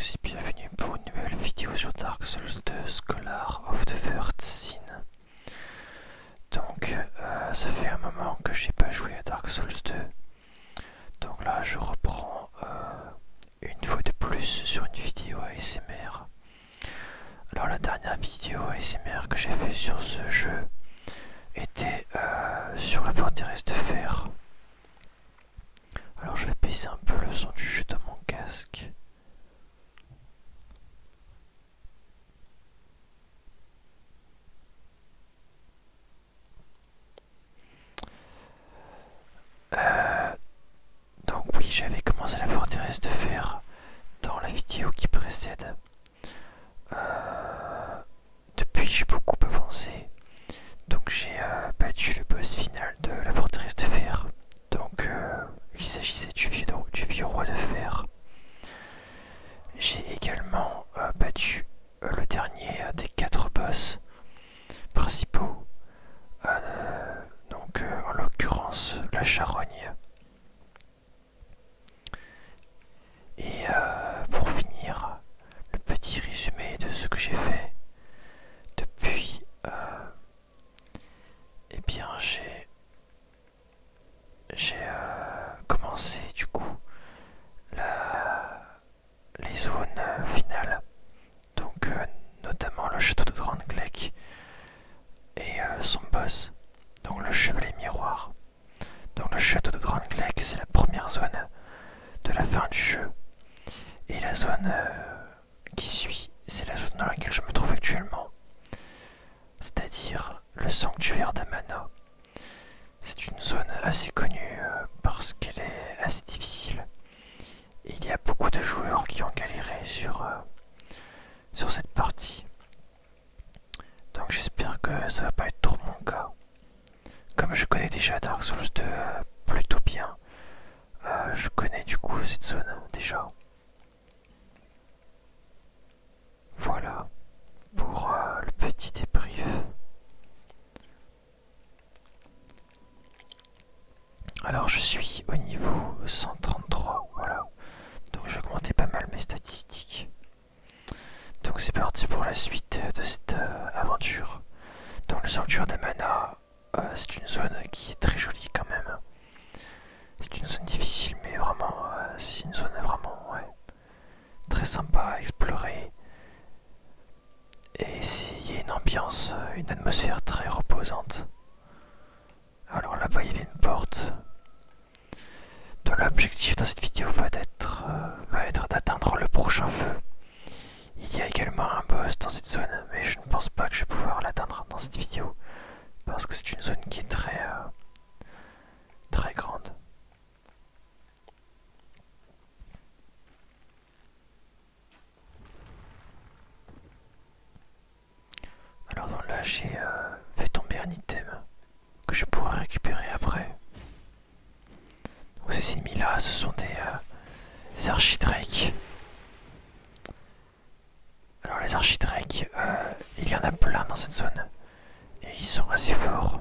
tous et bienvenue pour une nouvelle vidéo sur Dark Souls 2 Scholar of the Third Sin. Donc ça fait un moment que j'ai pas joué à Dark Souls 2. Donc là je reprends une fois de plus sur une vidéo ASMR. Alors la dernière vidéo ASMR que j'ai fait sur ce jeu était sur la forteresse de fer. Alors je vais baisser un peu le son du jeu dans mon casque. Donc oui, j'avais commencé la forteresse de fer dans la vidéo qui précède. Depuis, j'ai beaucoup avancé. Donc j'ai battu le boss final de la forteresse de fer. Donc il s'agissait du vieux roi de fer. J'ai également battu le dernier des 4 boss principaux. Donc en l'occurrence la charogne. Et pour finir, le petit résumé de ce que j'ai fait depuis, eh bien j'ai commencé du coup les zones finales, donc notamment le château de Drangleic et son boss, donc le chevalier miroir. Donc le château de Drangleic, c'est la première zone de la fin du jeu, et la zone qui suit, c'est la zone dans laquelle je me trouve actuellement, c'est-à-dire le sanctuaire d'Amana. C'est une zone assez connue parce qu'elle est assez difficile. Et il y a beaucoup de joueurs qui ont galéré sur cette partie. Donc j'espère que ça va pas être trop mon cas. Comme je connais déjà Dark Souls 2 plutôt bien, je connais du coup cette zone déjà. Voilà pour le petit débrief. Alors je suis au niveau 133, voilà. Donc j'ai augmenté pas mal mes statistiques. Donc c'est parti pour la suite de cette aventure. Donc le sanctuaire d'Amana, c'est une zone qui est très jolie quand même. C'est une zone difficile mais vraiment, c'est une zone vraiment très sympa à explorer. Et il y a une ambiance, une atmosphère très reposante. Alors là-bas il y avait une porte. Donc l'objectif dans cette vidéo va être d'atteindre le prochain feu. Il y a également un boss dans cette zone, mais je ne pense pas que je vais pouvoir l'atteindre dans cette vidéo. Parce que c'est une zone qui est très grande. Alors donc là j'ai fait tomber un item que je pourrai récupérer après. Donc ces ennemis là ce sont des archidrake. Alors les archidrake, il y en a plein dans cette zone. Et ils sont assez forts.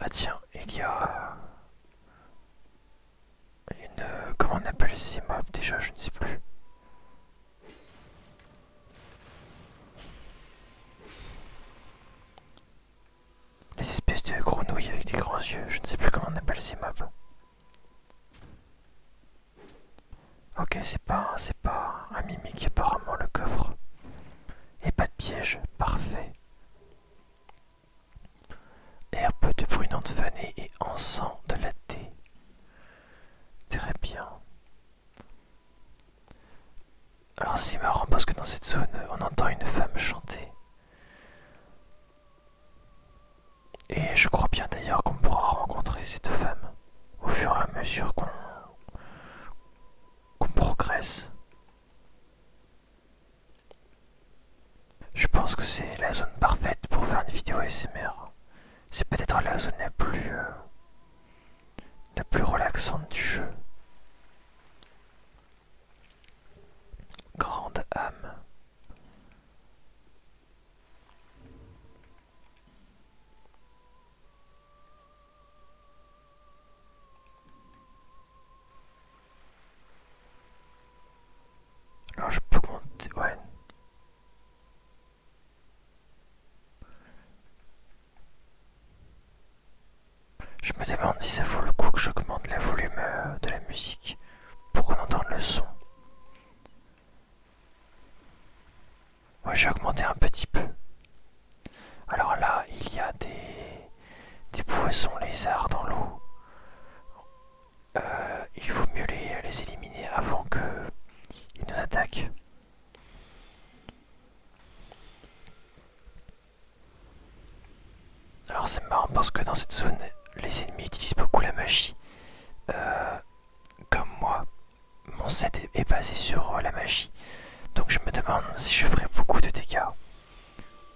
Ah tiens, il y a une... comment on appelle ces mobs déjà, je ne sais plus. Les espèces de grenouilles avec des grands yeux, je ne sais plus comment on appelle ces mobs. Ok, c'est pas un mimique apparemment le coffre. Et pas de piège, parfait. Herbe de brunante vanée et encens de la thé. Très bien. Alors c'est marrant parce que dans cette zone, on entend une femme chanter. Et je crois bien d'ailleurs qu'on pourra rencontrer cette femme au fur et à mesure qu'on progresse. Je pense que c'est la zone parfaite pour faire une vidéo ASMR. C'est peut-être la zone la plus relaxante du jeu. Grande âme. Je me demande si ça vaut le coup que j'augmente le volume de la musique pour qu'on entende le son. Ouais, j'ai augmenté un petit peu. Alors là, il y a des poissons lézards dans l'eau. Il vaut mieux les éliminer avant qu'ils nous attaquent. Alors c'est marrant parce que dans cette zone, les ennemis utilisent beaucoup la magie. Euh, Comme moi, mon set est basé sur la magie. Donc je me demande si je ferai beaucoup de dégâts.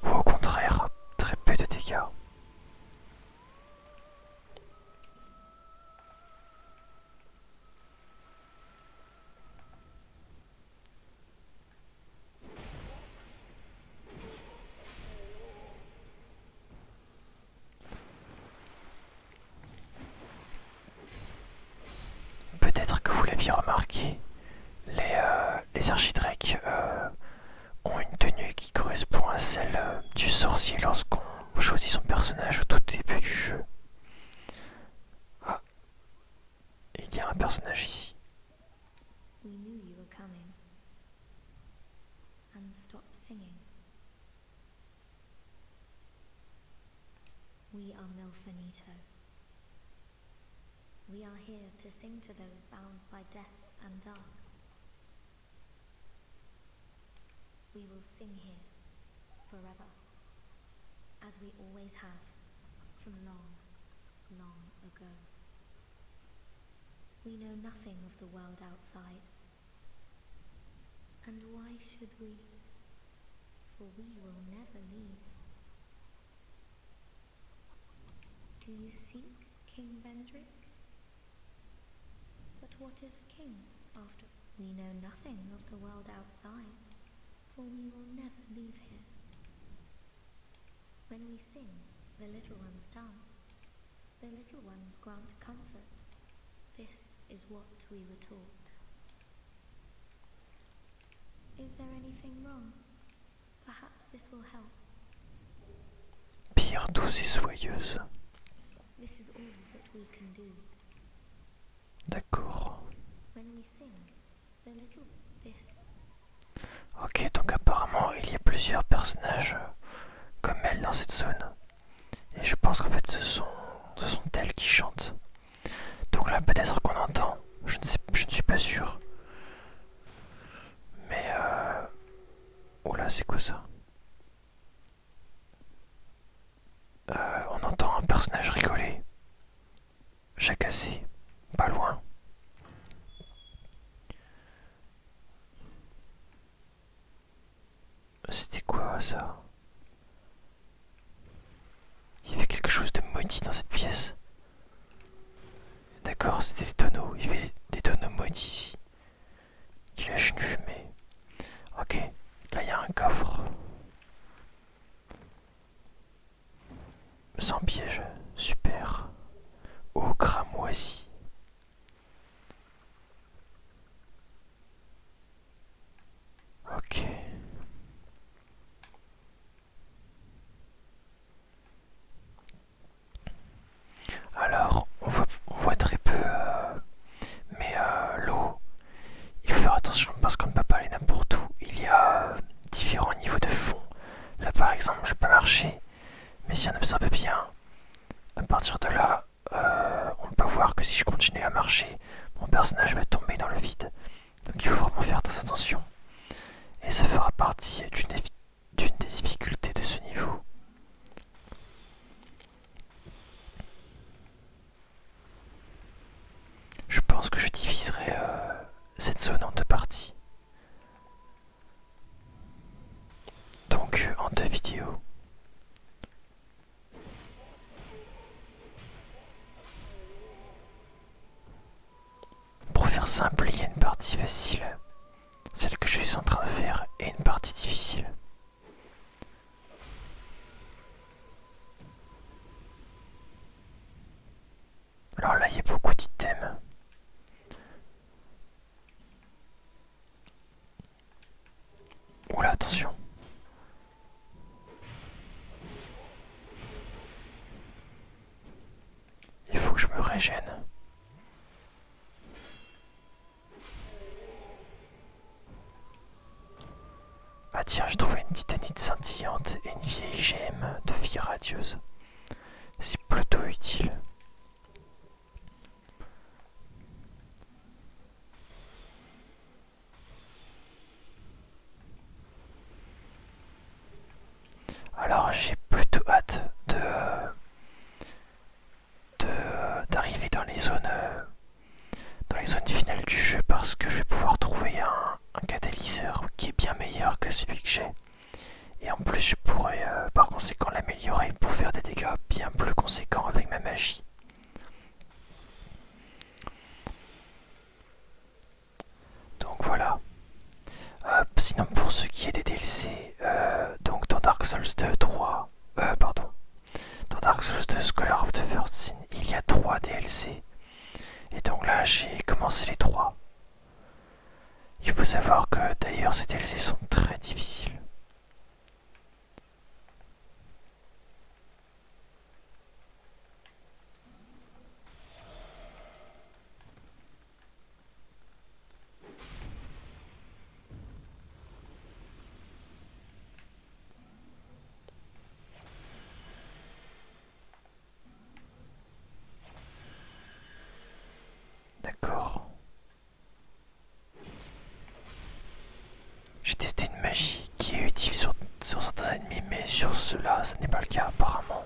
Ou au contraire, très peu de dégâts. Peut-être que vous l'aviez remarqué, les archidrakes ont une tenue qui correspond à celle du sorcier lorsqu'on choisit son personnage au tout début du jeu. Ah, il y a un personnage ici. We knew you were coming. And stop singing. We are Milfanito. We are here to sing to those bound by death and dark. We will sing here, forever, as we always have, from long, long ago. We know nothing of the world outside. And why should we? For we will never leave. Do you seek King Vendrick? But what is a king, after? We know nothing of the world outside, for we will never leave here. When we sing, the little ones dance. The little ones grant comfort. This is what we were taught. Is there anything wrong? Perhaps this will help. Pierre douce et soyeuse. This is all that we can do. D'accord. When we sing, the little this. Ok, donc apparemment il y a plusieurs personnages comme elle dans cette zone. Et je pense qu'en fait ce sont elles qui chantent. Donc là peut-être qu'on entend, je ne suis pas sûr. Mais oh là c'est quoi ça? On entend un personnage rigoler. Jacassé, pas loin. C'était quoi ça? Il y avait quelque chose de maudit dans cette pièce. D'accord, c'était des tonneaux. Il y avait des tonneaux maudits ici. Qui lâchent une fumée. Ok, là il y a un coffre. Sans piège, super. Eau cramoisie. Ok. Alors, on voit très peu, mais l'eau, il faut faire attention parce qu'on ne peut pas aller n'importe où. Il y a différents niveaux de fond. Là par exemple, je peux marcher, mais si on observe bien, à partir de là, on peut voir que si je continue à marcher, mon personnage va tomber dans le vide. Donc il faut vraiment faire très attention. Et ça fera partie d'une des difficultés de ce niveau. Je pense que je diviserai cette zone en deux parties. Donc en deux vidéos. Pour faire simple, il y a une partie facile, celle que je suis en train de faire, et une partie difficile. Alors là, il y a beaucoup d'items. Oula, attention. Il faut me régène. Ah tiens, j'ai trouvé une titanite scintillante et une vieille gemme de vie radieuse. C'est plutôt utile. Alors j'ai plutôt hâte d'arriver dans les zones finales du jeu parce que je vais pouvoir trouver un catalyseur qui est bien meilleur que celui que j'ai. Et en plus je pourrais par conséquent l'améliorer pour faire des dégâts bien plus conséquents avec ma magie. Donc voilà. Sinon pour ce qui est des DLC, donc dans Dark Souls 2, 3, pardon, dans Dark Souls 2 Scholar of the First Sin, il y a 3 DLC. Et donc là j'ai commencé les 3. Il faut savoir que d'ailleurs ces DLC sont très difficiles. D'accord. J'ai testé une magie qui est utile sur certains ennemis, mais sur ceux-là, ce n'est pas le cas apparemment.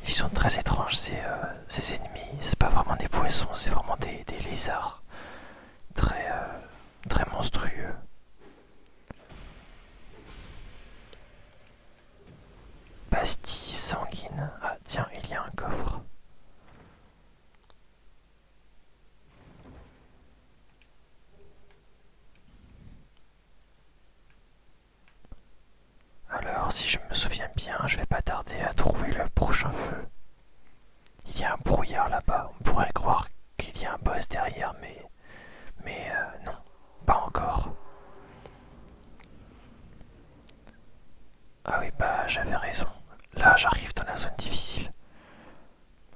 Ils sont très étranges ces ennemis. C'est pas vraiment des poissons, c'est vraiment des lézards. Très monstrueux. Pastille sanguine. Ah tiens, il y a un coffre. Alors, si je me souviens bien, je vais pas tarder à trouver le prochain feu. Il y a un brouillard là-bas. On pourrait croire qu'il y a un boss derrière, mais non, pas encore. Ah oui, bah j'avais raison. Là, j'arrive dans la zone difficile.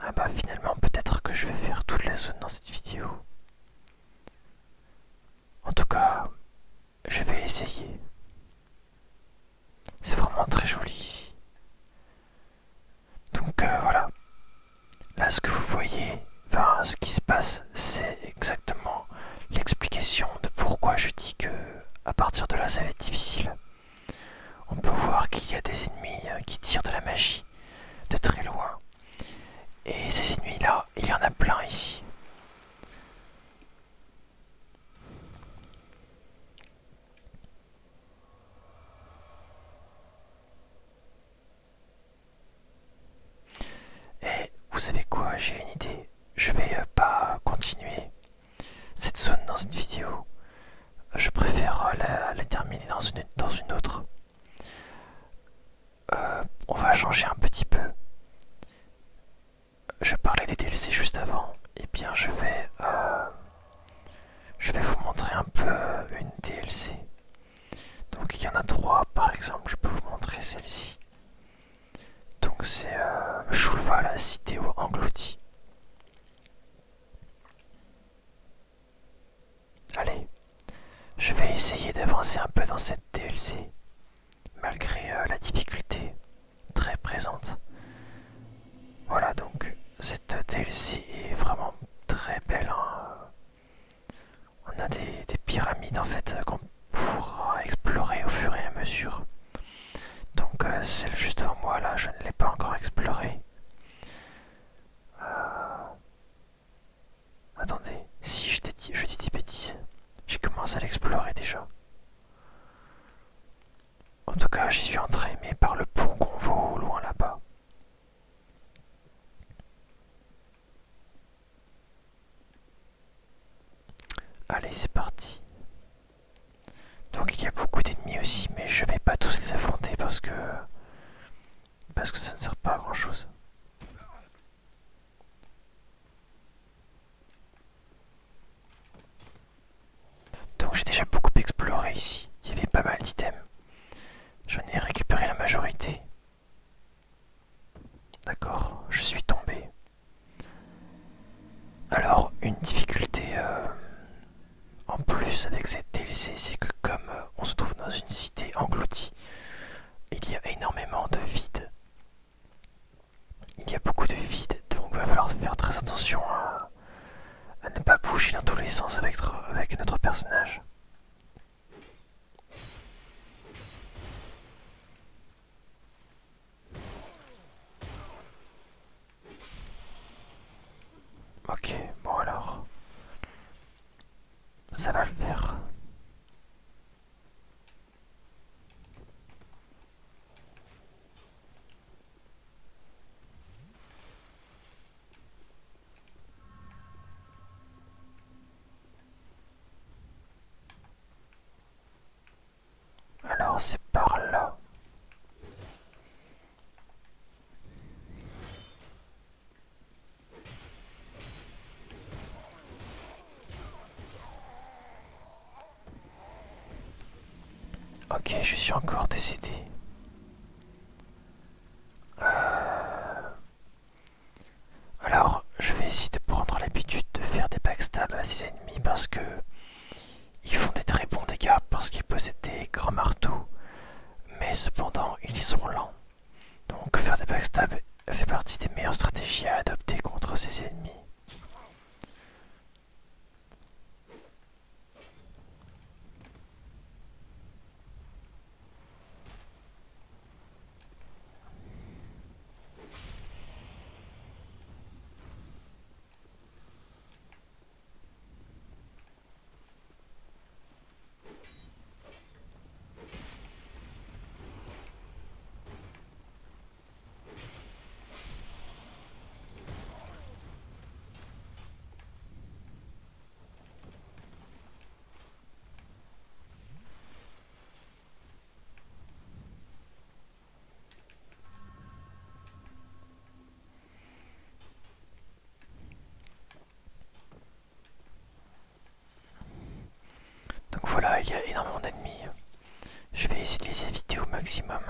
Ah bah finalement, peut-être que je vais faire toute la zone dans cette vidéo. En tout cas, je vais essayer. C'est vraiment très joli ici. Donc voilà. Là, ce que vous voyez, enfin, ce qui se passe, c'est exactement l'explication de pourquoi je dis que à partir de là, ça va être difficile. On peut voir qu'il y a des ennemis qui tirent de la magie de très loin. Et ces ennemis-là, il y en a plein ici. Et vous savez quoi, j'ai une idée. Je vais pas continuer cette zone dans cette vidéo. Je préfère la terminer dans une autre. On va changer un petit peu. Je parlais des DLC juste avant. Et bien je vais vous montrer un peu une DLC. Donc il y en a 3 par exemple. Je peux vous montrer celle-ci. Donc c'est Shulva, la cité engloutie. Allez, je vais essayer d'avancer un peu dans cette DLC, malgré la difficulté très présente. Voilà, donc cette DLC est vraiment très belle. Hein. On a des pyramides en fait qu'on pourra explorer au fur et à mesure. Donc celle juste devant moi là, je ne l'ai pas encore explorée. Attendez, si je dis des bêtises, j'ai commencé à l'explorer déjà. En tout cas, j'y suis entré, mais par le pont qu'on voit au loin là-bas. Allez, c'est parti. Donc il y a beaucoup d'ennemis aussi, mais je vais pas tous les affronter parce que ça ne sert pas à grand chose. Donc j'ai déjà beaucoup exploré ici. Il y avait pas mal d'items. J'en ai récupéré la majorité. je suis tombé. Alors, une difficulté en plus avec cette DLC, c'est que comme on se trouve dans une cité engloutie, il y a énormément de vide. Il y a beaucoup de vide, donc il va falloir faire très attention à ne pas bouger dans tous les sens avec notre personnage. Ok, bon alors, ça va le faire. Alors c'est par là. Ok, je suis encore décédé. Alors, je vais essayer de prendre l'habitude de faire des backstabs à ses ennemis parce que ils font des très bons dégâts parce qu'ils possèdent des grands marteaux, mais cependant ils sont lents. Donc faire des backstabs fait partie des meilleures stratégies à adopter contre ses ennemis. Donc voilà, il y a énormément d'ennemis. Je vais essayer de les éviter au maximum.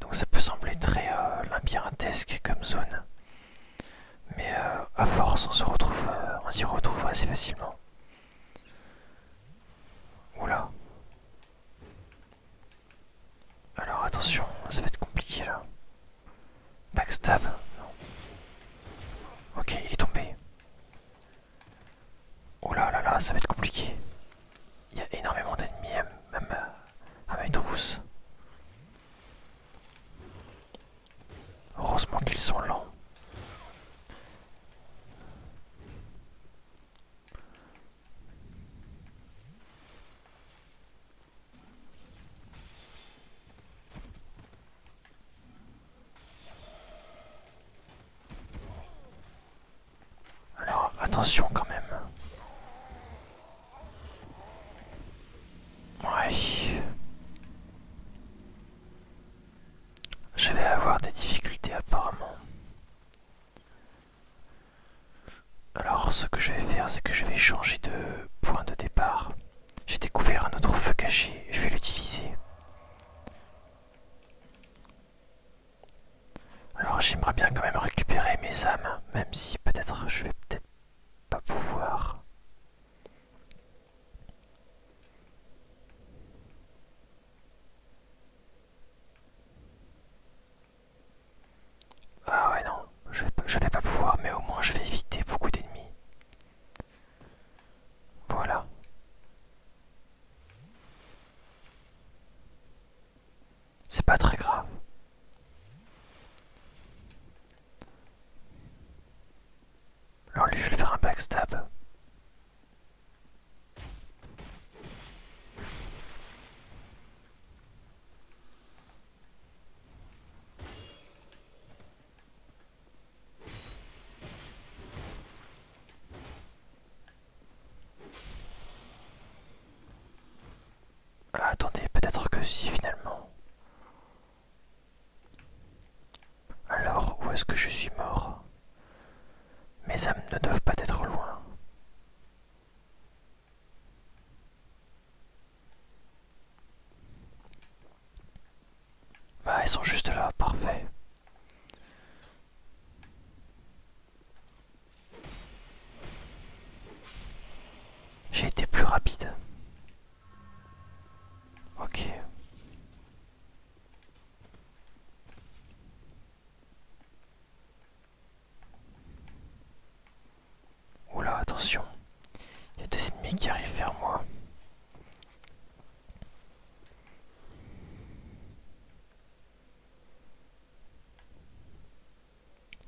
Donc ça peut sembler très labyrinthesque comme zone, mais à force on s'y retrouve assez facilement. Oula. Alors attention, ça va être compliqué là. Backstab. Non. Ok, il est tombé. Oh là là là, ça va être compliqué. Il y a énormément d'ennemis, même à mes trousses. Heureusement qu'ils sont lents. Alors attention quand même. Ouais. Je vais avoir des difficultés apparemment. Alors ce que je vais faire, c'est que je vais changer de point de départ. J'ai découvert un autre feu caché, je vais l'utiliser. Alors j'aimerais bien quand même récupérer mes âmes, même si peut-être je vais peut-être pas pouvoir. Ah ouais non, je vais pas pouvoir, mais au moins je vais éviter beaucoup d'ennemis. Voilà. C'est pas très grave. Alors lui je vais faire un backstab. Ah, attendez, peut-être que si finalement. Alors où est-ce que je suis mort? Mes âmes ne doivent pas être loin. Bah elles sont juste là, parfait.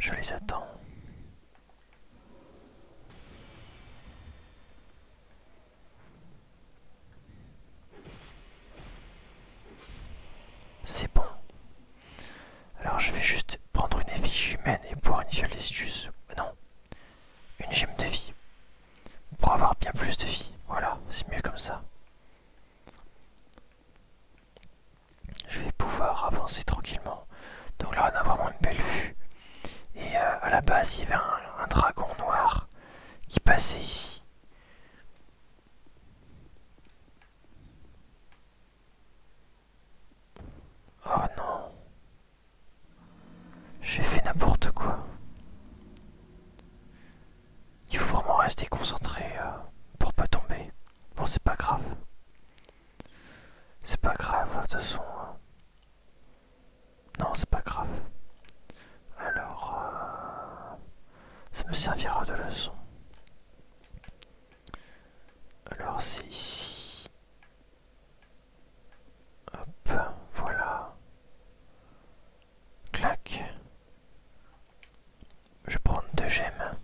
Je les attends. C'est bon. Alors je vais juste prendre une effigie humaine et boire une fiole d'estus. Non, une gemme de vie. Pour avoir bien plus de vie. Voilà, c'est mieux comme ça. Je vais pouvoir avancer tranquillement. Donc là on a vraiment une belle vue. Et à la base il y avait un dragon noir qui passait ici. Oh non. J'ai fait n'importe quoi. Il faut vraiment rester concentré pour pas tomber. Bon, c'est pas grave. C'est pas grave, de toute façon. Non, c'est pas grave. Alors, ça me servira de leçon. Alors, c'est ici. Hop, voilà. Clac. Je vais prendre 2 gemmes.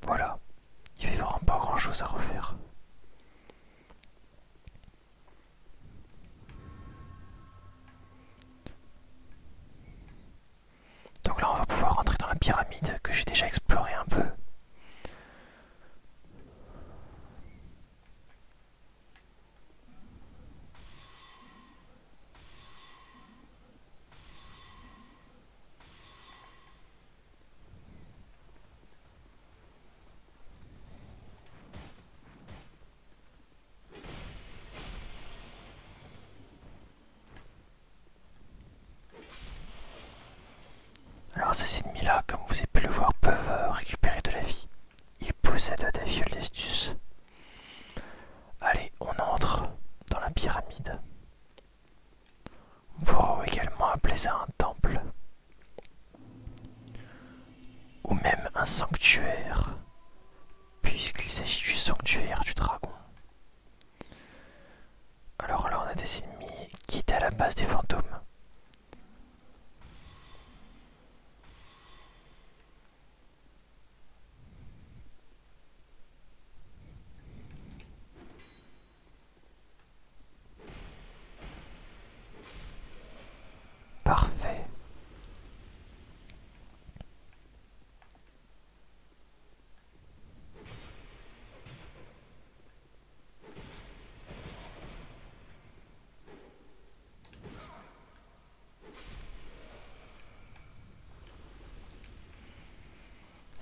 Voilà. Il n'y avait vraiment pas grand chose à refaire. Donc là, on va pouvoir rentrer dans la pyramide que j'ai déjà explorée un peu. Alors ces ennemis-là, comme vous avez pu le voir, peuvent récupérer de la vie. Ils possèdent des fioles d'estus. Allez, on entre dans la pyramide. On pourra également appeler ça un temple. Ou même un sanctuaire, puisqu'il s'agit du sanctuaire du dragon. Alors là, on a des ennemis qui étaient à la base des fantômes. Parfait.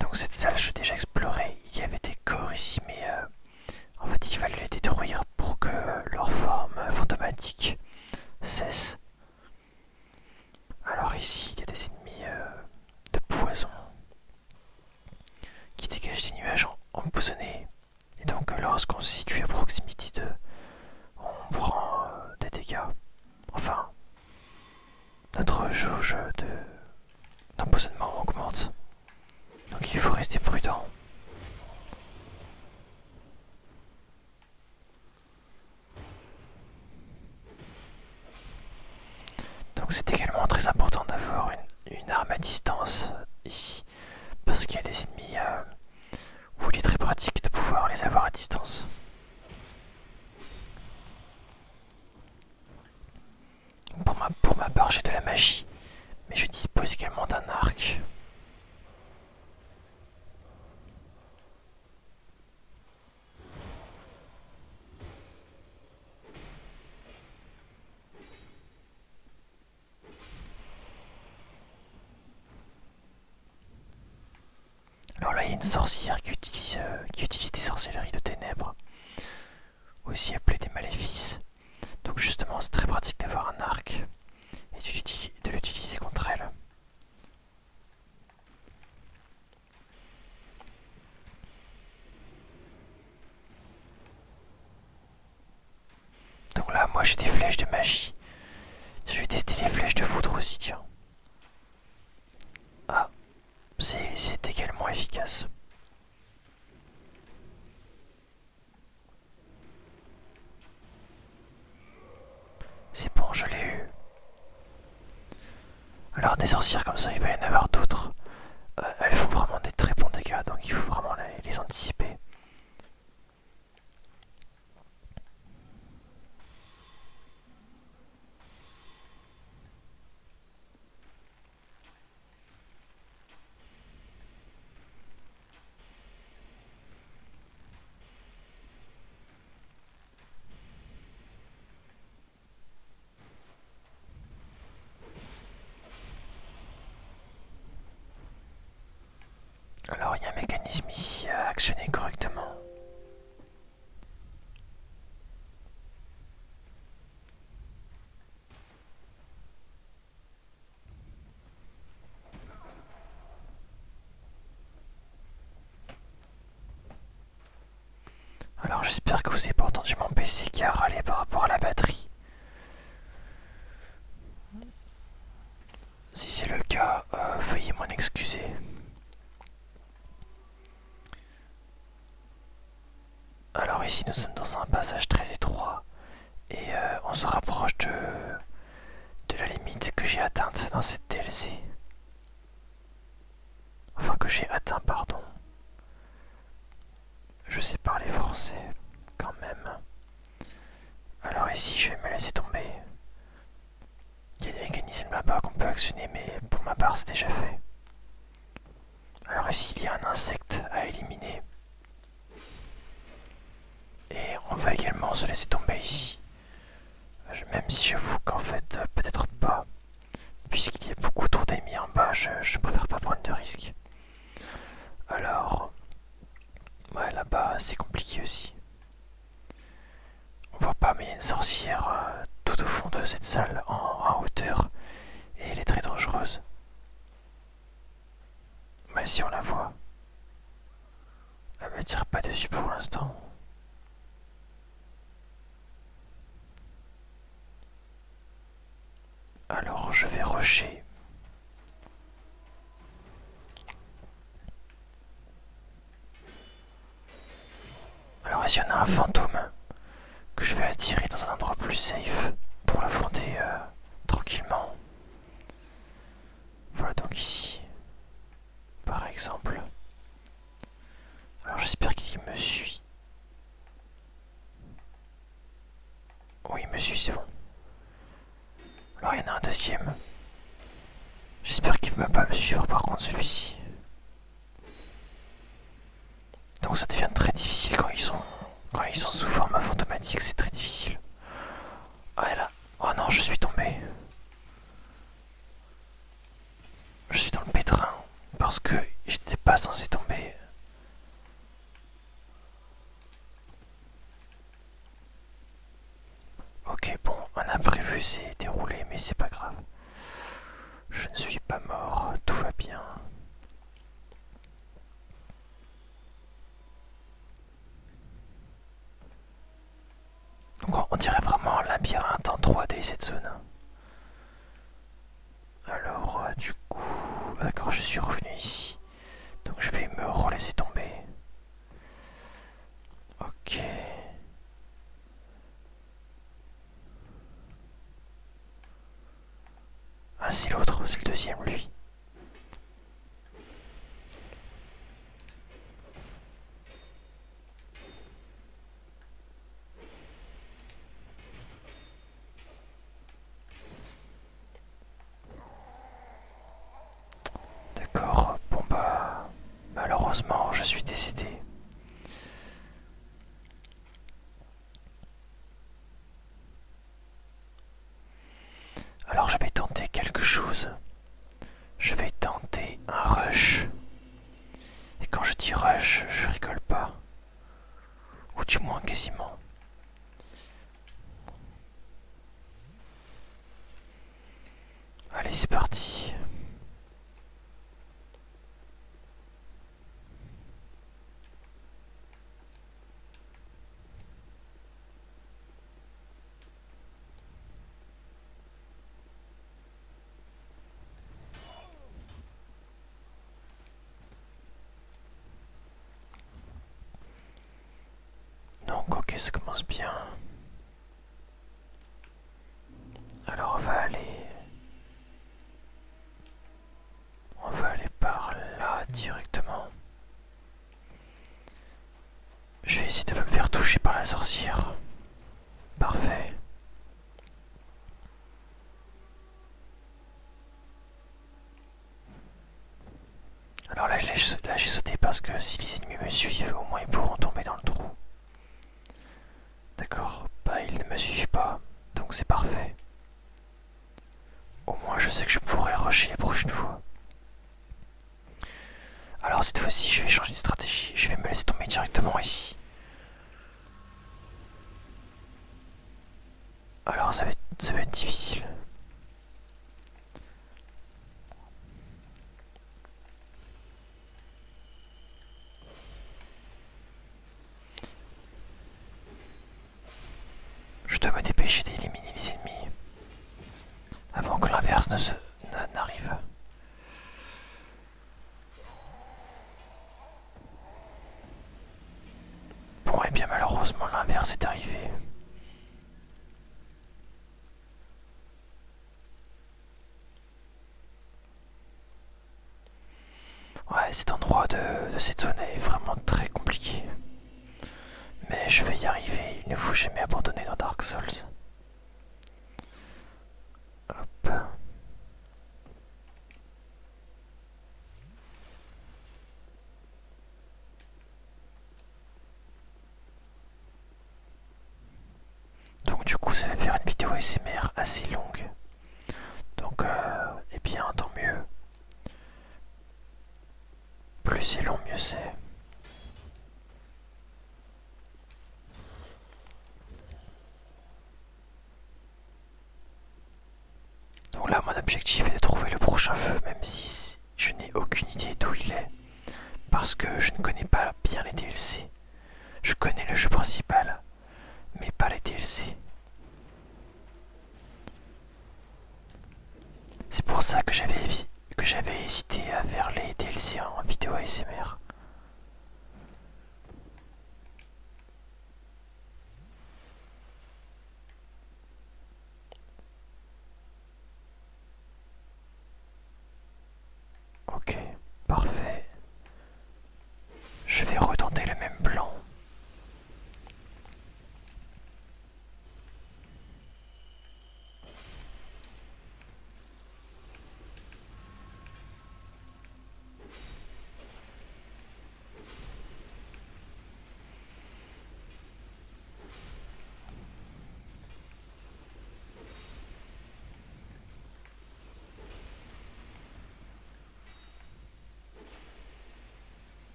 Donc cette salle, je l'ai déjà explorée. Il y avait des corps ici, mais en fait, il fallait les détruire pour que leur forme fantomatique cesse. Alors ici, il y a des ennemis de poison qui dégagent des nuages empoisonnés. Et donc lorsqu'on se situe à proximité d'eux, on prend des dégâts. Enfin, notre jauge d'empoisonnement augmente. Donc il faut rester prudent. Donc c'est également très important d'avoir une arme à distance ici. Parce qu'il y a des ennemis où il est très pratique de pouvoir les avoir à distance. Pour ma part, j'ai de la magie, mais je dispose également d'un arc. Alors là, il y a une sorcière qui utilise des sorcelleries de ténèbres, aussi appelées des maléfices. Donc justement, c'est très pratique d'avoir un arc et de l'utiliser contre elle. magie. Je vais tester les flèches de foudre aussi, tiens. Ah, c'est également efficace. C'est bon, je l'ai eu. Alors des sorcières comme ça, il va y en avoir d'autres. Elles font vraiment des très bons dégâts, donc il faut vraiment les anticiper. Alors il y a un mécanisme ici à actionner correctement. Alors j'espère que vous n'avez pas entendu mon PC qui a râlé par rapport à la batterie. Si c'est le cas, veuillez m'en excuser. Alors ici nous sommes dans un passage très étroit et on se rapproche de la limite que j'ai atteinte dans cette DLC. Enfin que j'ai atteint, pardon. Je sais parler français quand même. Alors ici je vais me laisser tomber. Il y a des mécanismes là-bas qu'on peut actionner mais pour ma part c'est déjà fait. Alors ici il y a un insecte à éliminer. Et on va également se laisser tomber ici. Même si j'avoue qu'en fait peut-être pas. Puisqu'il y a beaucoup trop d'ennemis en bas, je préfère pas prendre de risques. Alors, ouais, là-bas c'est compliqué aussi. On voit pas, mais il y a une sorcière tout au fond de cette salle en hauteur. Et elle est très dangereuse. Mais si on la voit, elle me tire pas dessus pour l'instant. Alors je vais rusher. Alors ici on a un fantôme que je vais attirer dans un endroit plus safe pour l'affronter tranquillement. Voilà donc ici, par exemple. Alors j'espère qu'il me suit. Oui, il me suit, c'est bon. Alors il y en a un deuxième. J'espère qu'il ne va pas me suivre par contre celui-ci. Donc ça devient très difficile quand ils sont sous format fantomatique, c'est très difficile. Ah et là, oh non, je suis tombé. Je suis dans le pétrin parce que j'étais pas censé tomber. Ok, bon, un imprévu s'est déroulé, mais c'est pas grave. Je ne suis pas mort, tout va bien. Donc on dirait vraiment un labyrinthe en 3D cette zone. Alors du coup, d'accord, je suis revenu ici. Donc je vais me relaisser tomber. Ok. Ah c'est l'autre, c'est le deuxième lui. D'accord, bon bah malheureusement je suis décédé. Alors je vais tenter quelque chose. Je vais tenter un rush. Et quand je dis rush, je rigole pas. Ou du moins quasiment. Allez, c'est parti. ça commence bien. Alors on va aller par là directement. Je vais essayer de pas me faire toucher par la sorcière. Parfait. Alors là, j'ai sauté parce que si les ennemis me suivent, au moins ils pourront tomber dans le trou. D'accord, bah ils ne me suivent pas, donc c'est parfait. Au moins je sais que je pourrai rusher les prochaines fois. Alors cette fois-ci, je vais changer de stratégie. Je vais me laisser tomber directement ici. Alors ça va être difficile. Je dois me dépêcher d'éliminer les ennemis avant que l'inverse n'arrive. Bon, et bien malheureusement l'inverse est arrivé. Ouais, cet endroit de cette zone est vraiment très compliqué. Mais je vais y arriver, il ne faut jamais abandonner dans Dark Souls. Hop. Donc du coup ça va faire une vidéo ASMR assez longue. Donc eh bien tant mieux. Plus c'est long, mieux c'est. Donc là mon objectif est de trouver le prochain feu, même si je n'ai aucune idée d'où il est. Parce que je ne connais pas bien les DLC. Je connais le jeu principal, mais pas les DLC. C'est pour ça que j'avais hésité à faire les DLC en vidéo ASMR. Ok, parfait. Je vais retenter le même plan.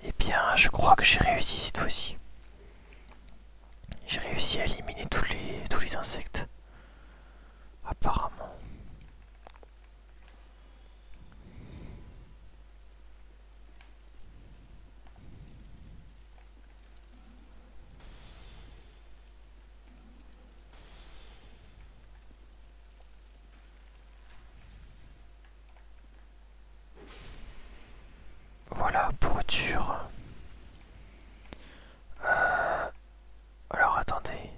Eh bien, je crois que j'ai réussi cette fois-ci. J'ai réussi à éliminer tous les insectes. Apparemment. Voilà, pour être sûr. Alors attendez.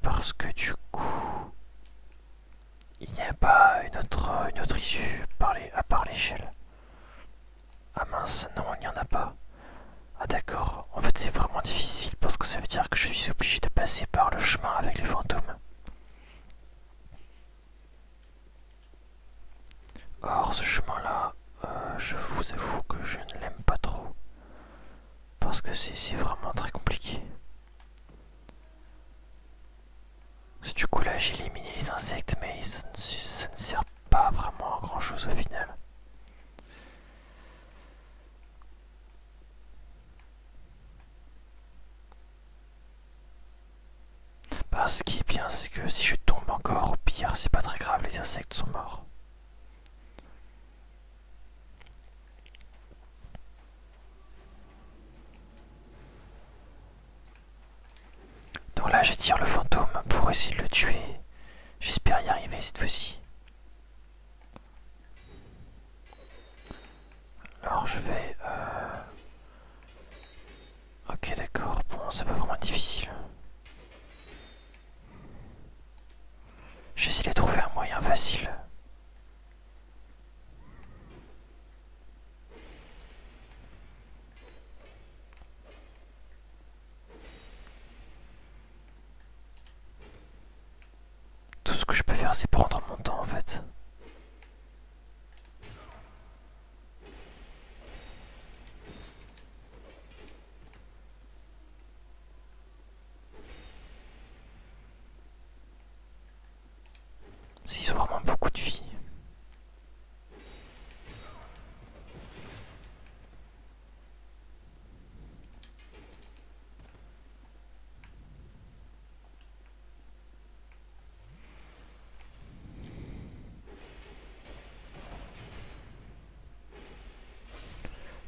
Parce que du coup, il n'y a pas une autre issue à part l'échelle. Ah mince, non, il n'y en a pas. Ah d'accord, en fait c'est vraiment difficile parce que ça veut dire que je suis obligé de passer par le chemin avec les fantômes. Or ce chemin-là, je vous avoue que je ne l'aime pas trop. Parce que c'est vraiment très compliqué. Du coup là j'ai éliminé les insectes mais ça ne sert pas vraiment à grand chose au final. Bah, ce qui est bien c'est que si je tombe encore au pire c'est pas très grave, les insectes sont morts. Là, j'étire le fantôme pour essayer de le tuer. J'espère y arriver cette fois-ci. Alors, je vais... Ok, d'accord. Bon, c'est pas vraiment difficile. J'essaie de trouver un moyen facile. Tout ce que je peux faire, c'est prendre mon temps en fait. S'ils ont vraiment beaucoup de vie.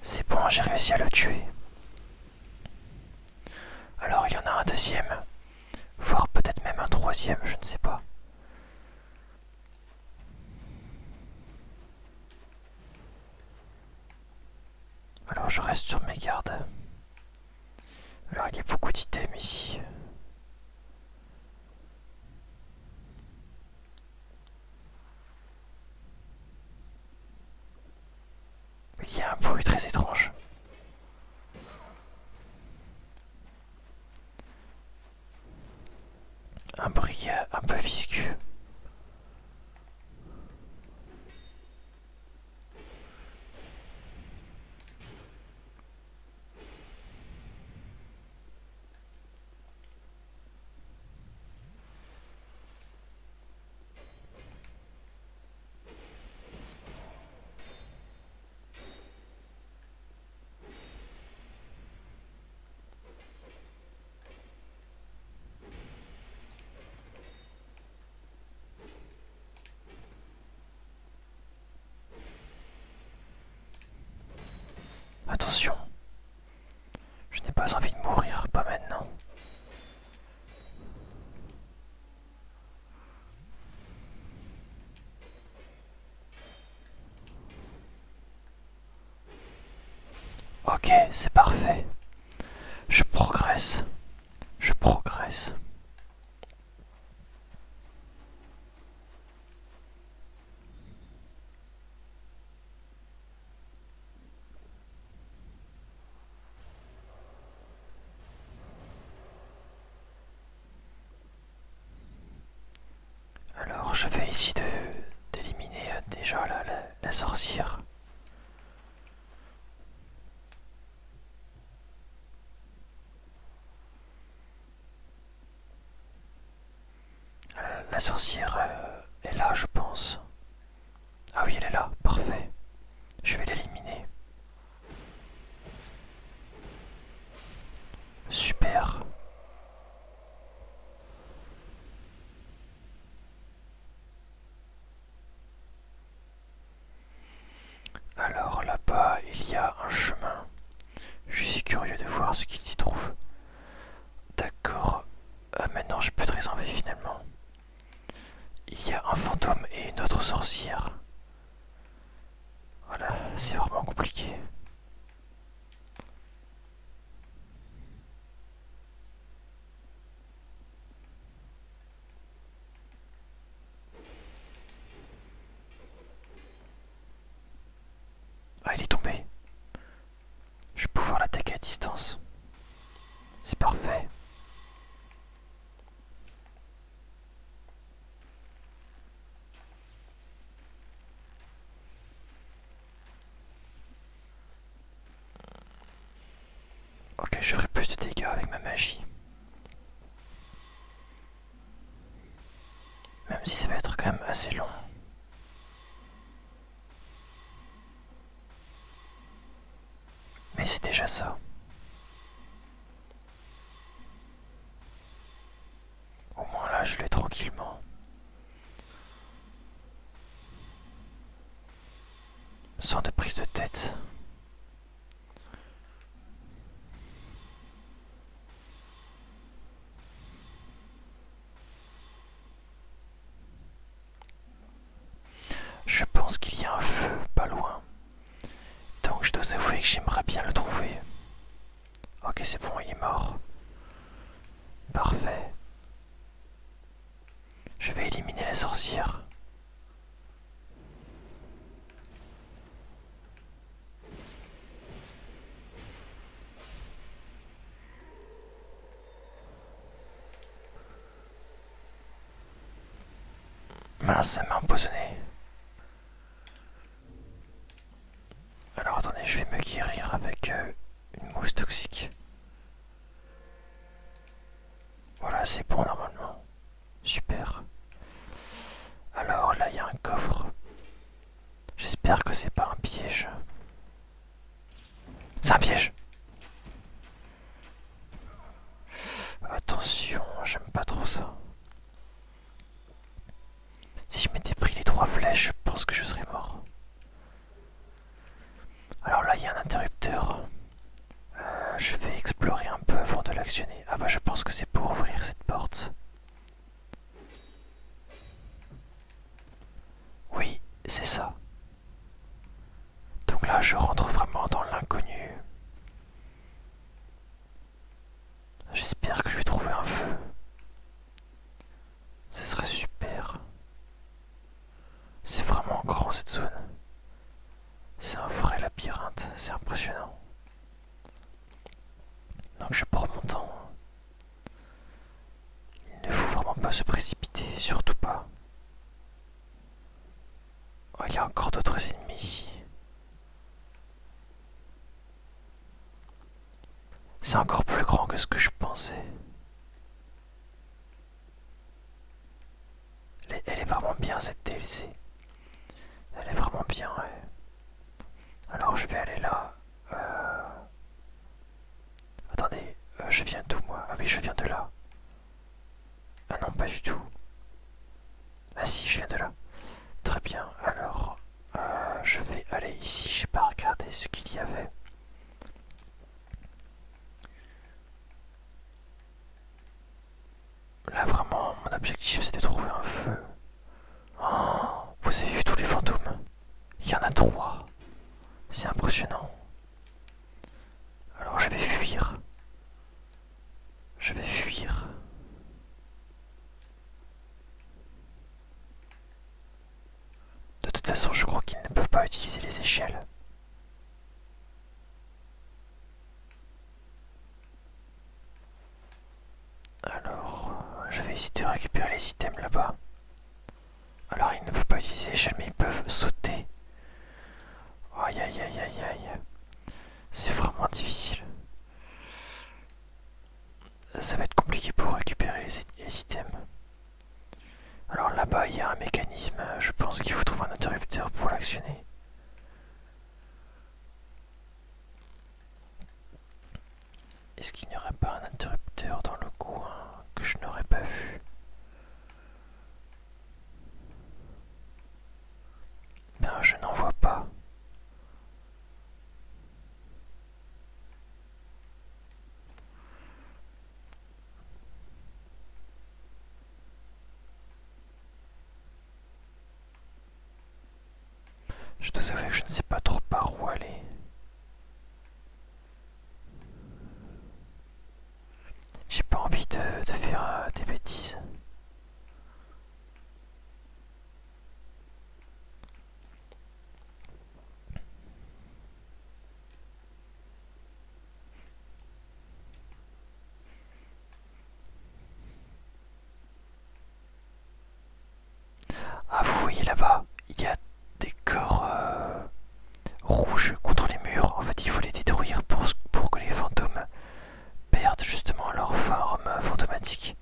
C'est bon, j'ai réussi à le tuer. Alors il y en a un deuxième, voire peut-être même un troisième, je ne sais pas. Alors je reste sur mes gardes. Alors il y a beaucoup d'items ici. Il y a un bruit très étrange. Un bruit un peu visqueux. Attention, je n'ai pas envie de mourir, pas maintenant. Ok, c'est parfait. Je progresse. Je progresse. Alors je vais essayer d'éliminer déjà la sorcière. La sorcière est là, je pense. Ah oui, elle est là, parfait. Je vais l'éliminer. Super. Alors là-bas, il y a un chemin. Je suis curieux de voir ce qu'il s'y trouve. D'accord. Maintenant, j'ai plus de raison finalement. Il y a un fantôme et une autre sorcière. Voilà, c'est vraiment compliqué. Ah, il est tombé. Je vais pouvoir l'attaquer à distance. C'est parfait. Ok, je ferai plus de dégâts avec ma magie. Même si ça va être quand même assez long. Mais c'est déjà ça. Au moins là, je l'ai tranquillement. Sans de prise de tête. j'aimerais bien le trouver. Ok, c'est bon, il est mort. Parfait. Je vais éliminer la sorcière. Mince, ça m'a empoisonné. Alors attendez, je vais me guérir avec une mousse toxique. Voilà, c'est bon normalement. Super. Alors là, il y a un coffre. J'espère que c'est pas un piège. C'est un piège. Attention, j'aime pas trop ça. Si je m'étais pris les 3 flèches, je pense que je serais mort. Alors là, il y a un interrupteur. Je vais explorer un peu avant de l'actionner. Ah bah, je pense que c'est pour ouvrir cette porte. Oui, c'est ça. Donc là, je rentre vraiment dans l'inconnu. J'espère que je vais trouver un feu. Ce serait super. C'est vraiment grand cette zone. C'est un vrai labyrinthe, c'est impressionnant. Donc je prends mon temps. Il ne faut vraiment pas se précipiter, surtout pas. Oh, il y a encore d'autres ennemis ici. C'est encore plus grand que ce que je pensais. Elle est vraiment bien cette DLC. Elle est vraiment bien, ouais. Alors je vais aller là. Attendez, je viens d'où moi? Ah oui, je viens de là. Ah non, pas du tout. Ah si, je viens de là. Très bien, alors je vais aller ici, j'ai pas regardé ce qu'il y avait. Là vraiment, mon objectif c'est de trouver un feu. Oh, vous avez vu tous les fantômes? Il y en a 3. C'est impressionnant. Alors je vais fuir. Je vais fuir. De toute façon, je crois qu'ils ne peuvent pas utiliser les échelles. Alors, je vais essayer de récupérer les items là-bas. Alors, ils ne peuvent pas utiliser les échelles, mais ils peuvent sauter. Aïe aïe aïe aïe aïe. C'est vraiment difficile. Ça va être compliqué pour récupérer les items. Alors là-bas, il y a un mécanisme. Je pense qu'il faut trouver un interrupteur pour l'actionner. Est-ce qu'il n'y aurait pas un interrupteur dans le coin que je n'aurais pas vu? Ben, je n'en vois pas. Je dois avouer que je ne sais pas trop par où aller. J'ai pas envie de faire des bêtises. Ah, vous voyez là-bas, il y a des corps rouges contre les murs. En fait, il faut les détruire pour que les fantômes perdent justement leur forme fantomatique.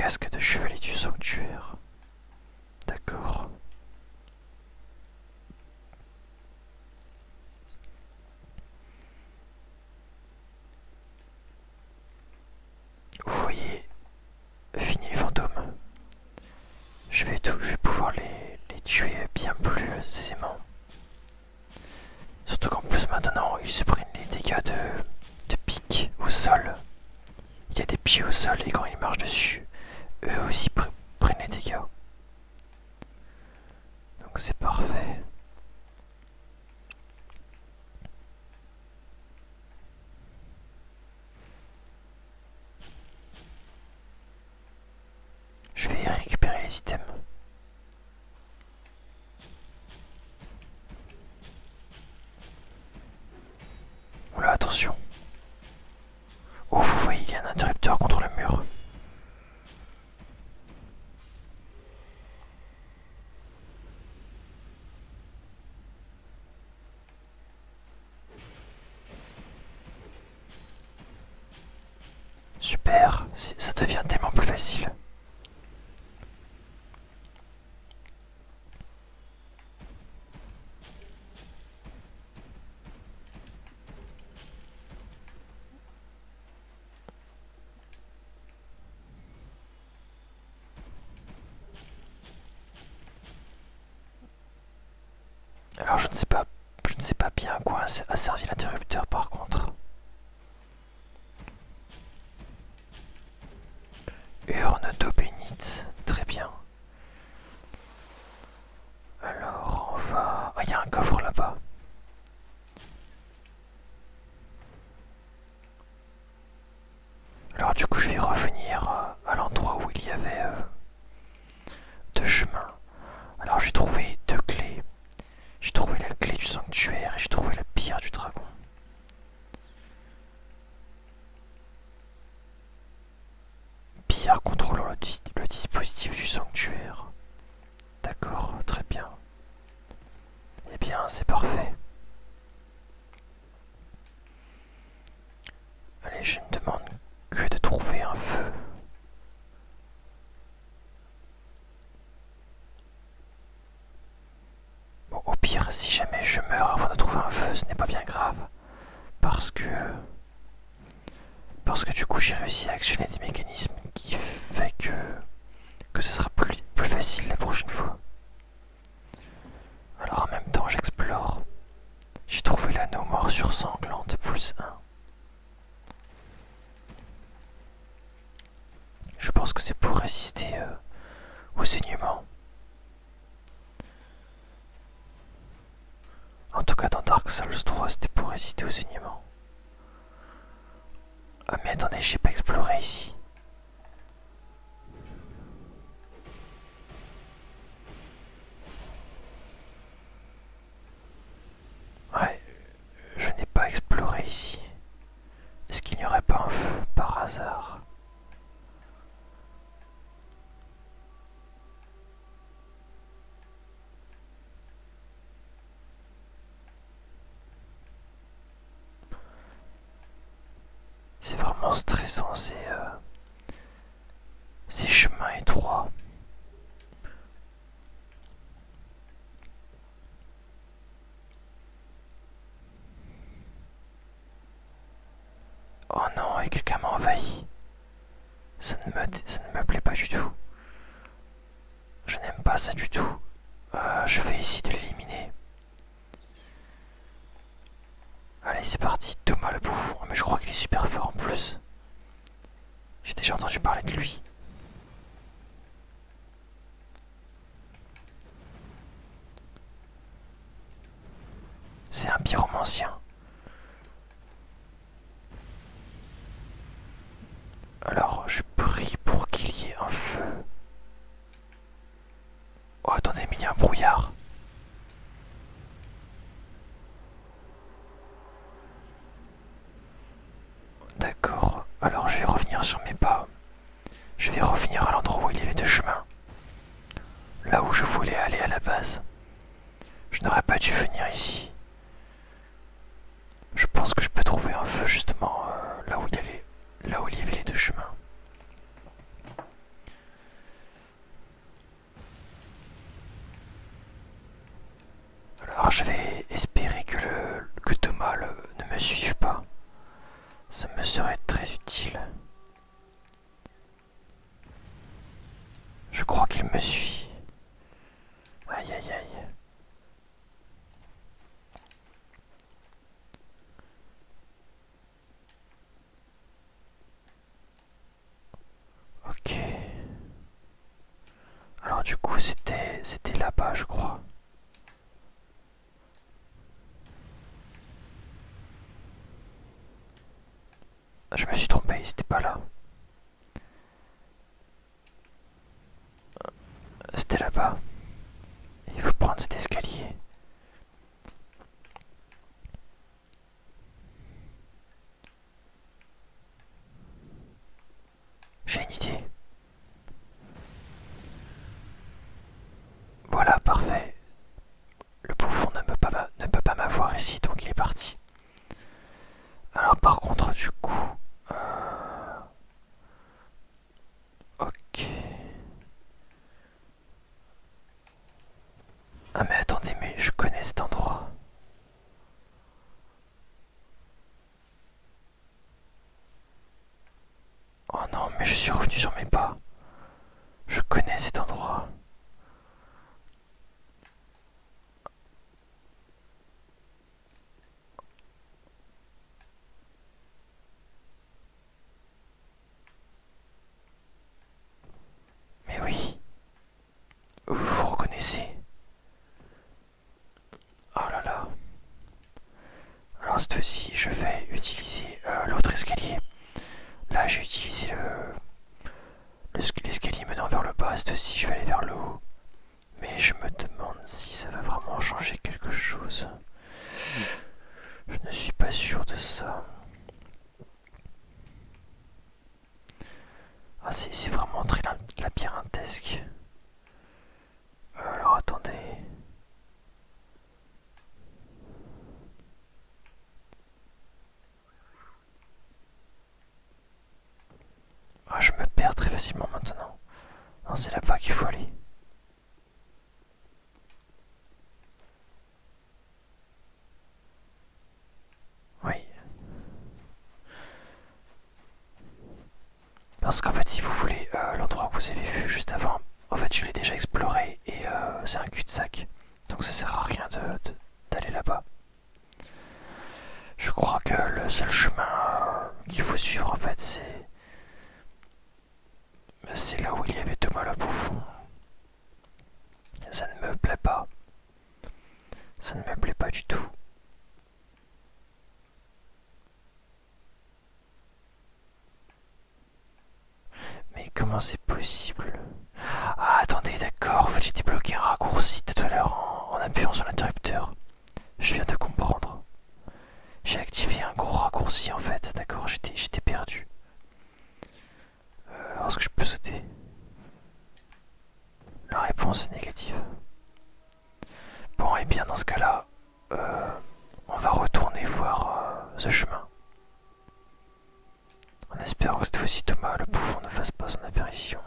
casque de chevalier du sanctuaire. D'accord. Vous voyez, fini les fantômes. Je vais pouvoir les tuer bien plus aisément. Surtout qu'en plus maintenant, ils se prennent les dégâts de pique au sol. Il y a des pieds au sol et quand ils marchent dessus, eux aussi prennent les dégâts. Donc c'est parfait. Je vais récupérer les items. Oula, attention. Oh, vous voyez, il y a un interrupteur contre le mur. Super, ça devient tellement plus facile. Alors je ne sais pas bien à quoi a servi l'interrupteur par contre. Urne d'eau bénite, très bien. Alors on va... Ah, il y a un coffre là-bas. Alors du coup je vais revenir à l'endroit où il y avait deux chemins. Alors j'ai trouvé deux clés. J'ai trouvé la clé du sanctuaire et j'ai trouvé la pierre du dragon. Pierre contrôlant le dispositif du sanctuaire. D'accord, très bien. Eh bien, c'est parfait. Allez, je ne demande que de trouver un feu. Bon, au pire, si jamais je meurs avant de trouver un feu, ce n'est pas bien grave. Parce que... Parce que du coup, j'ai réussi à actionner des mécanismes qui fait que ce sera plus facile la prochaine fois. Alors en même temps, j'explore. J'ai trouvé l'anneau morsure sanglante +1. Je pense que c'est pour résister au saignement. En tout cas, dans Dark Souls 3, c'était pour résister au saignement. Ah mais attendez, j'ai pas exploré ici. Ouais, je n'ai pas exploré ici. Est-ce qu'il n'y aurait pas un feu par hasard? C'est vraiment stressant ces chemins étroits. Oh non, et quelqu'un m'a envahi. Ça ne me plaît pas du tout. Je n'aime pas ça du tout. Je vais essayer de l'éliminer. Allez, c'est parti. Thomas le bouffon. Mais je crois qu'il est super fort en plus. J'ai déjà entendu parler de lui. C'est un pyromancien. Alors, je prie pour qu'il y ait un feu. Oh, attendez, mais il y a un brouillard. D'accord. Alors, je vais revenir sur mes pas. Je vais revenir à l'endroit où il y avait deux chemins. Là où je voulais aller à la base. Je n'aurais pas dû venir ici. Je pense que je peux trouver un feu justement là où il y avait les deux chemins. me suis. Aïe aïe aïe. Ok. Alors du coup c'était là-bas je crois. Je me suis trompé, c'était pas là. C'était là-bas. Il faut prendre cet escalier. J'ai une idée. Voilà, parfait. Le bouffon ne peut pas m'avoir ici, donc il est parti. Alors par contre, du coup... ok. Ah mais attendez, mais je connais cet endroit. Oh non, mais je suis revenu sur mes pas. Je connais cet endroit. Mais oui, vous vous reconnaissez. Oh là là. Alors cette fois-ci, je vais utiliser l'autre escalier. Là, j'ai utilisé l'escalier menant vers le bas. Cette fois-ci, je vais aller vers le haut. Mais je me demande si ça va vraiment changer quelque chose. Je ne suis pas sûr de ça. Ah, c'est vraiment très labyrinthesque. Alors attendez. Ah, je me perds très facilement maintenant. Non, c'est là-bas qu'il faut aller. Oui. Parce qu'en fait, si vous voulez, l'endroit que vous avez vu juste avant, en fait, je l'ai déjà exploré et c'est un cul-de-sac. Donc ça sert à rien d'aller là-bas. Je crois que le seul chemin qu'il faut suivre, en fait, c'est là où il y avait Thomas le bouffon. Ça ne me plaît pas. Ça ne me plaît pas du tout. Mais comment c'est possible? Ah, attendez, d'accord. En fait, j'ai débloqué un raccourci tout à l'heure en appuyant sur l'interrupteur. Je viens de comprendre. J'ai activé un gros raccourci en fait. D'accord, j'étais perdu. Est-ce que je peux sauter? La réponse est négative. Bon, et bien dans ce cas-là, on va retourner voir ce chemin. En espérant que cette fois-ci Thomas le bouffon ne fasse pas son apparition.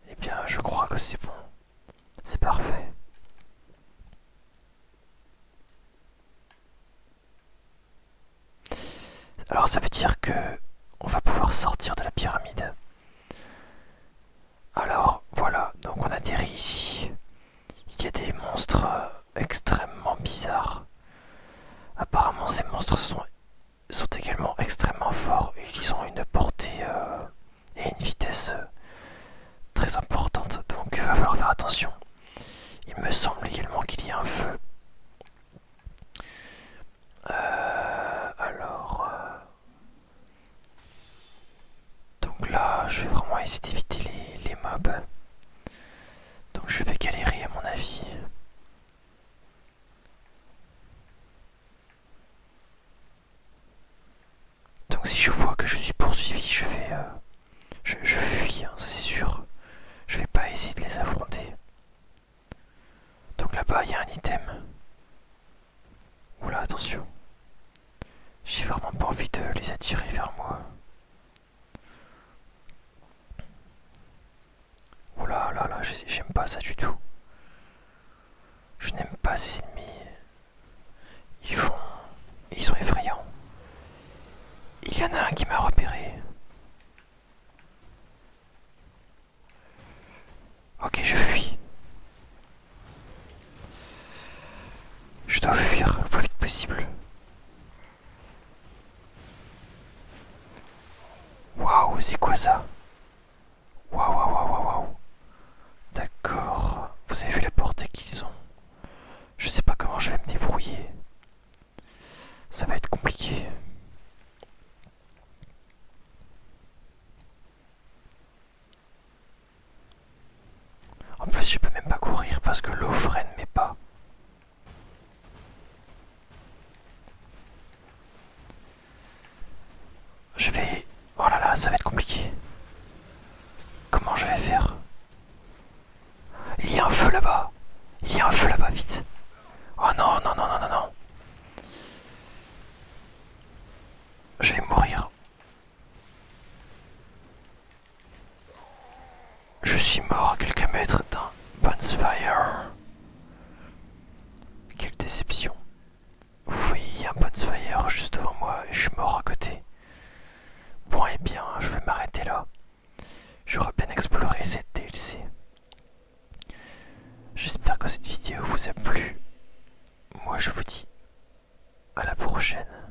Eh bien, je crois que c'est bon. C'est parfait. Alors ça veut dire que on va pouvoir sortir de la pyramide. Alors voilà, donc on atterrit ici. Il y a des monstres extrêmement bizarres. Apparemment ces monstres sont également extrêmement forts et ils ont une portée et une vitesse très importante. Donc il va falloir faire attention. Il me semble également qu'il y a un feu. Alors... donc là, je vais vraiment essayer d'éviter les mobs. Donc je vais galérer à mon avis. Donc si je vois que je suis poursuivi, je vais... je fuis, hein, ça c'est sûr. Je vais pas essayer de les affronter. Donc là-bas, il y a un item. Oula, attention. J'ai vraiment pas envie de les attirer vers moi. Oula, là, là, j'aime pas ça du tout. Je n'aime pas ces ennemis. Ils sont effrayants. ça? Waouh, waouh, waouh, waouh, waouh. D'accord. Vous avez vu la portée qu'ils ont? Je sais pas comment je vais me débrouiller. Ça va être compliqué. En plus, je peux même pas courir parce que l'eau freine mes pas. Je vais... Oh là là, ça va être compliqué. Comment je vais faire? Il y a un feu là-bas. Il y a un feu là-bas, vite. Oh non, non, non, non, non, non. Je vais mourir. Je suis mort à quelques mètres d'un bonfire. Quelle déception. Vous voyez, il y a un bonfire juste devant moi et je suis mort à côté. Bon, eh bien, je vais m'arrêter là. J'aurais bien exploré cette DLC. J'espère que cette vidéo vous a plu. Moi, je vous dis à la prochaine.